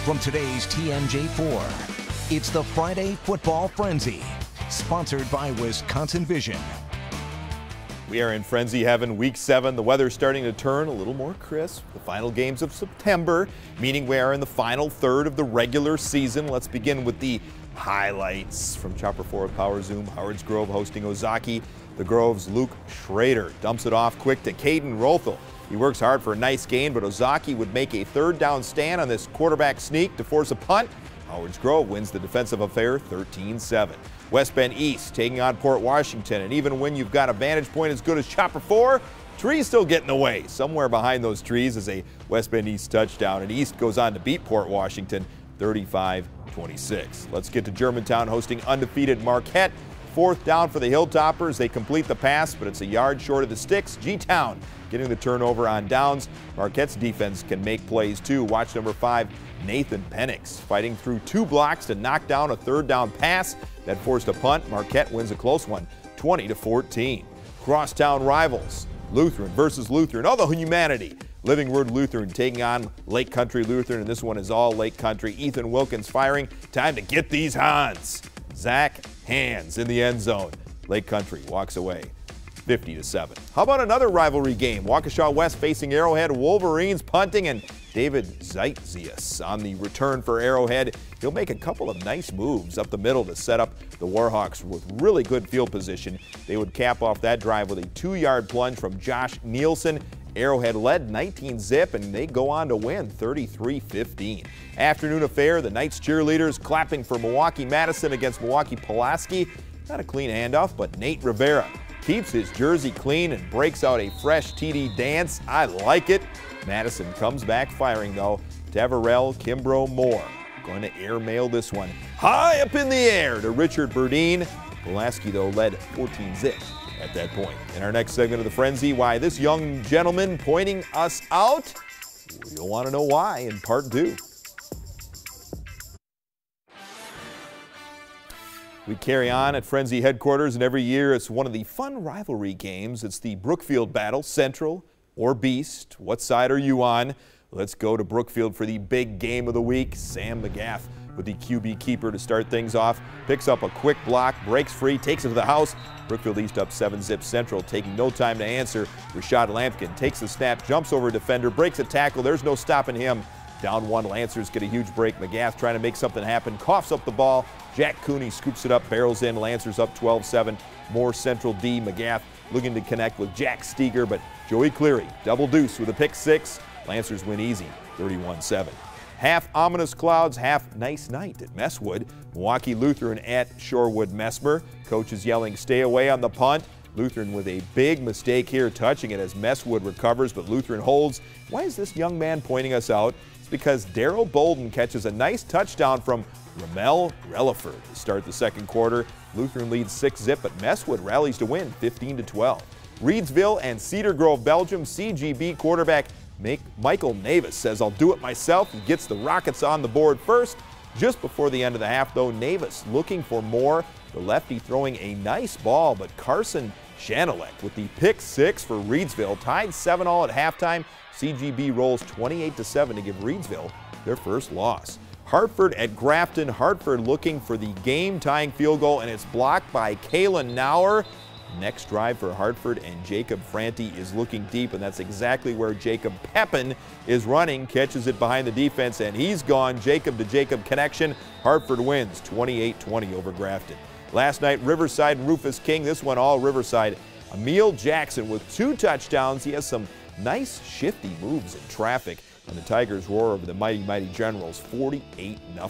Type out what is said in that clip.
from today's TMJ4. It's the Friday Football Frenzy, sponsored by Wisconsin Vision. We are in frenzy heaven, week 7. The weather's starting to turn a little more crisp. The final games of September, meaning we are in the final third of the regular season. Let's begin with the highlights from Chopper 4 of Power Zoom. Howard's Grove hosting Ozaki. The Grove's Luke Schrader dumps it off quick to Caden Rothel. He works hard for a nice gain, but Ozaki would make a third down stand on this quarterback sneak to force a punt. Howard's Grove wins the defensive affair 13-7. West Bend East taking on Port Washington, and even when you've got a vantage point as good as Chopper 4, trees still get in the way. Somewhere behind those trees is a West Bend East touchdown, and East goes on to beat Port Washington 35-26. Let's get to Germantown hosting undefeated Marquette. Fourth down for the Hilltoppers. They complete the pass, but it's a yard short of the sticks. G-Town getting the turnover on downs. Marquette's defense can make plays too. Watch number 5, Nathan Penix, fighting through 2 blocks to knock down a third down pass that forced a punt. Marquette wins a close one, 20-14. Crosstown rivals, Lutheran versus Lutheran. Oh, the humanity. Living Word Lutheran taking on Lake Country Lutheran, and this one is all Lake Country. Ethan Wilkins firing. Time to get these Hans. Zach Hands in the end zone. Lake Country walks away 50-7. How about another rivalry game? Waukesha West facing Arrowhead. Wolverines punting, and David Zeitzius on the return for Arrowhead. He'll make a couple of nice moves up the middle to set up the Warhawks with really good field position. They would cap off that drive with a 2-yard plunge from Josh Nielsen. Arrowhead led 19-zip, and they go on to win 33-15. Afternoon affair, the Knights cheerleaders clapping for Milwaukee Madison against Milwaukee Pulaski. Not a clean handoff, but Nate Rivera keeps his jersey clean and breaks out a fresh TD dance. I like it. Madison comes back firing, though. Tavarell Kimbrough Moore going to airmail this one high up in the air to Richard Burdine. Pulaski, though, led 14-zip at that point. In our next segment of the Frenzy, why this young gentleman pointing us out. You'll want to know why in part 2. We carry on at Frenzy headquarters, and every year it's one of the fun rivalry games. It's the Brookfield battle, Central or Beast. What side are you on? Let's go to Brookfield for the big game of the week. Sam McGath with the QB keeper to start things off. Picks up a quick block, breaks free, takes it to the house. Brookfield East up 7-zip. Central taking no time to answer. Rashad Lampkin takes the snap, jumps over a defender, breaks a tackle. There's no stopping him. Down 1, Lancers get a huge break. McGath trying to make something happen, coughs up the ball. Jack Cooney scoops it up, barrels in. Lancers up 12-7. More Central D. McGath looking to connect with Jack Steger, but Joey Cleary double deuce with a pick 6. Lancers win easy, 31-7. Half ominous clouds, half nice night at Messwood. Milwaukee Lutheran at Shorewood Messmer. Coach is yelling, stay away on the punt. Lutheran with a big mistake here, touching it as Messwood recovers, but Lutheran holds. Why is this young man pointing us out? It's because Daryl Bolden catches a nice touchdown from Ramel Relaford to start the second quarter. Lutheran leads 6-zip, but Messwood rallies to win 15-12. Reedsville and Cedar Grove, Belgium. CGB quarterback Michael Navis says, I'll do it myself. He gets the Rockets on the board first. Just before the end of the half, though, Navis looking for more. The lefty throwing a nice ball, but Carson Shanelek with the pick 6 for Reedsville. Tied 7-all at halftime. CGB rolls 28-7 to give Reedsville their first loss. Hartford at Grafton. Hartford looking for the game-tying field goal, and it's blocked by Kalen Nauer. Next drive for Hartford, and Jacob Franti is looking deep, and that's exactly where Jacob Pepin is running. Catches it behind the defense, and he's gone. Jacob to Jacob connection. Hartford wins 28-20 over Grafton. Last night, Riverside and Rufus King. This one all Riverside. Emil Jackson with 2 touchdowns. He has some nice shifty moves in traffic, and the Tigers roar over the mighty Generals 48-0.